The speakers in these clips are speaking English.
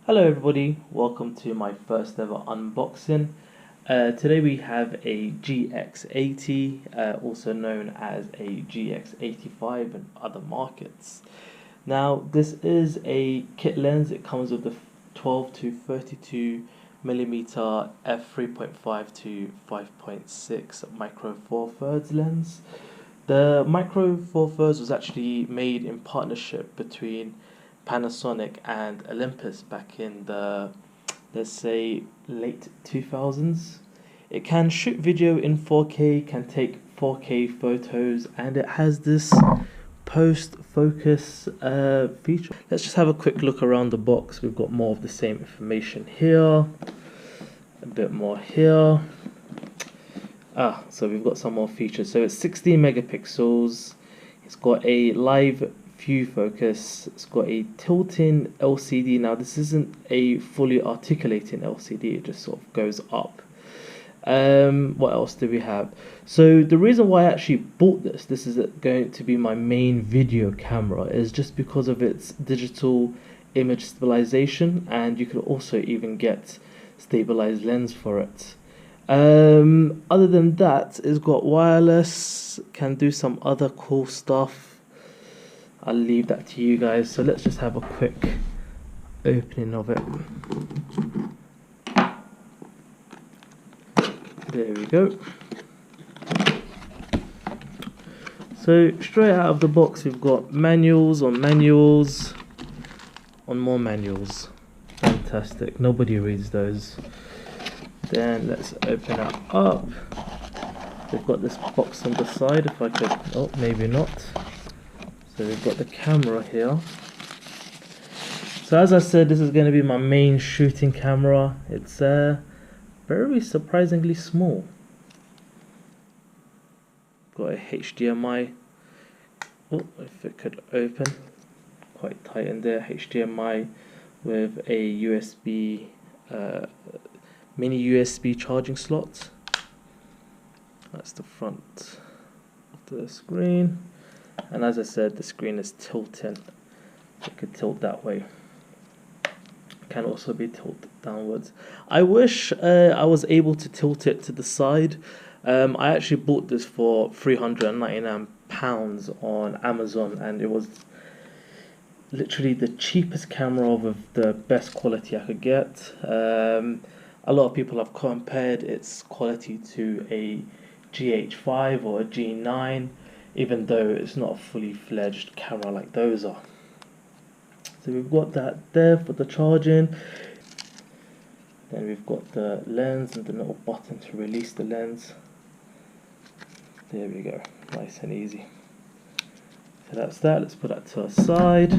Hello everybody, welcome to my first ever unboxing. Today we have a GX80, also known as a GX85 in other markets. Now this is a kit lens. It comes with the 12 to 32 millimeter f3.5 to 5.6 micro four thirds lens. The micro four thirds was actually made in partnership between Panasonic and Olympus back in the, let's say, late 2000s. It can shoot video in 4K, can take 4K photos, and it has this post focus feature. Let's just have a quick look around the box. We've got more of the same information here, a bit more here. So we've got some more features. So it's 16 megapixels. It's got a live view focus. It's got a tilting LCD. Now this isn't a fully articulating LCD. It just sort of goes up. What else do we have? So the reason why I actually bought this is going to be my main video camera, is just because of its digital image stabilization, and you could also even get stabilized lens for it. Other than that, it's got wireless, can do some other cool stuff. I'll leave that to you guys. So let's just have a quick opening of it. There we go. So straight out of the box, we've got manuals on manuals on more manuals. Fantastic. Nobody reads those. Then let's open it up. We've got this box on the side, if I could, oh, maybe not. So we've got the camera here. So as I said, this is going to be my main shooting camera. It's very surprisingly small. Got a HDMI. Oh, if it could open. Quite tight in there. HDMI with a USB mini USB charging slot. That's the front of the screen, and as I said, the screen is tilting. It could tilt that way. It can also be tilted downwards. I wish I was able to tilt it to the side. I actually bought this for £399 on Amazon, and it was literally the cheapest camera with the best quality I could get. A lot of people have compared its quality to a GH5 or a G9, even though it's not a fully fledged camera like those are. So we've got that there for the charging. Then we've got the lens and the little button to release the lens. There we go, nice and easy. So that's that. Let's put that to our side.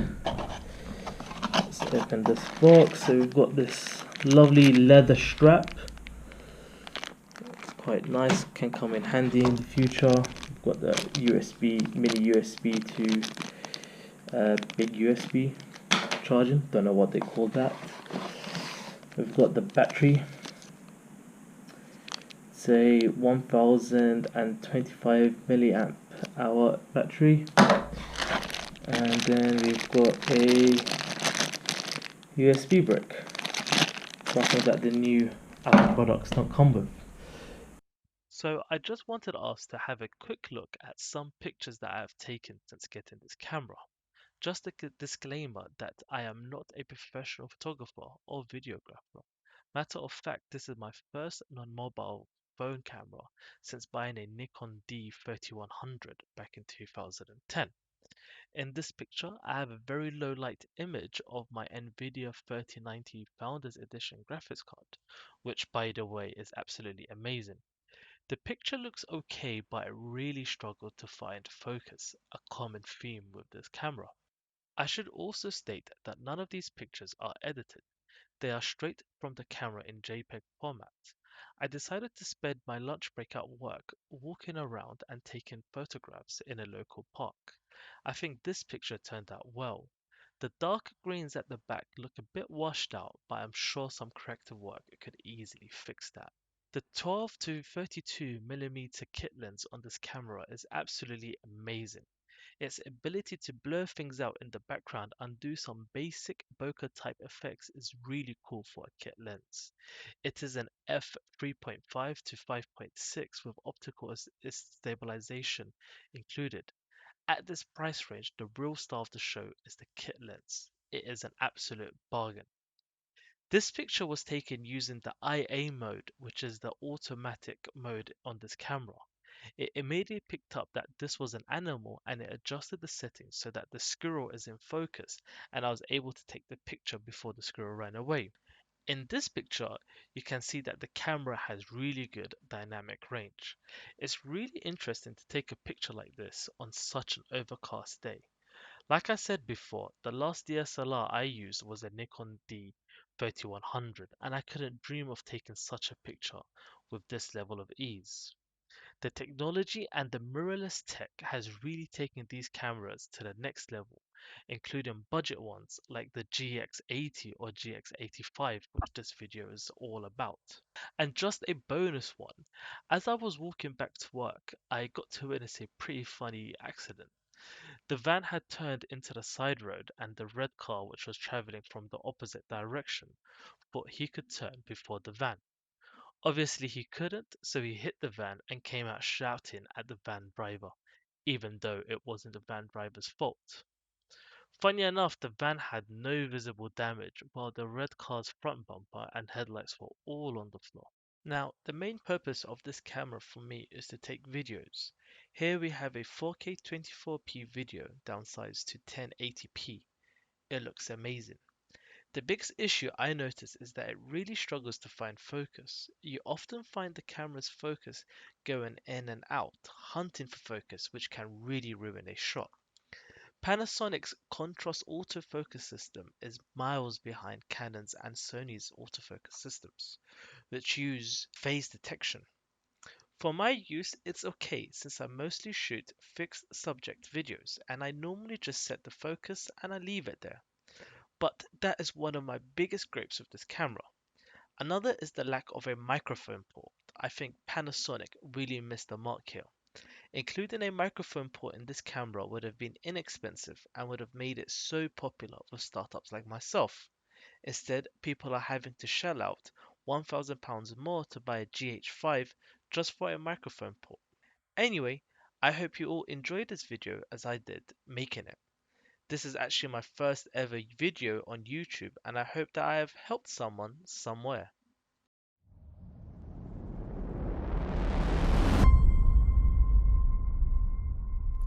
Let's open this box. So we've got this lovely leather strap. It's quite nice, can come in handy in the future. We've got the USB, mini USB to big USB charging. Don't know what they call that. We've got the battery. It's a 1025 milliamp hour battery. And then we've got a USB brick, something that the new Apple products don't come with. So I just wanted us to have a quick look at some pictures that I have taken since getting this camera. Just a disclaimer that I am not a professional photographer or videographer. Matter of fact, this is my first non-mobile phone camera since buying a Nikon D3100 back in 2010. In this picture, I have a very low light image of my NVIDIA 3090 Founders Edition graphics card, which by the way is absolutely amazing. The picture looks okay, but I really struggled to find focus, a common theme with this camera. I should also state that none of these pictures are edited. They are straight from the camera in JPEG format. I decided to spend my lunch break at work walking around and taking photographs in a local park. I think this picture turned out well. The dark greens at the back look a bit washed out, but I'm sure some corrective work could easily fix that. The 12 to 32 millimeter kit lens on this camera is absolutely amazing. Its ability to blur things out in the background and do some basic bokeh type effects is really cool for a kit lens. It is an f3.5 to 5.6 with optical stabilization included. At this price range, the real star of the show is the kit lens. It is an absolute bargain. This picture was taken using the IA mode, which is the automatic mode on this camera. It immediately picked up that this was an animal and it adjusted the settings so that the squirrel is in focus and I was able to take the picture before the squirrel ran away. In this picture, you can see that the camera has really good dynamic range. It's really interesting to take a picture like this on such an overcast day. Like I said before, the last DSLR I used was a Nikon D3100 and I couldn't dream of taking such a picture with this level of ease. The technology and the mirrorless tech has really taken these cameras to the next level, including budget ones like the GX80 or GX85, which this video is all about. And just a bonus one, as I was walking back to work, I got to witness a pretty funny accident. The van had turned into the side road and the red car, which was traveling from the opposite direction, thought he could turn before the van. Obviously he couldn't, so he hit the van and came out shouting at the van driver, even though it wasn't the van driver's fault. Funny enough, the van had no visible damage, while the red car's front bumper and headlights were all on the floor. Now, the main purpose of this camera for me is to take videos. Here we have a 4K 24p video downsized to 1080p. It looks amazing. The biggest issue I notice is that it really struggles to find focus. You often find the camera's focus going in and out, hunting for focus, which can really ruin a shot. Panasonic's contrast autofocus system is miles behind Canon's and Sony's autofocus systems, which use phase detection. For my use, it's okay since I mostly shoot fixed subject videos and I normally just set the focus and I leave it there. But that is one of my biggest gripes with this camera. Another is the lack of a microphone port. I think Panasonic really missed the mark here. Including a microphone port in this camera would have been inexpensive and would have made it so popular for startups like myself. Instead, people are having to shell out £1,000 more to buy a GH5 just for a microphone port. Anyway, I hope you all enjoyed this video as I did making it. This is actually my first ever video on YouTube and I hope that I have helped someone somewhere.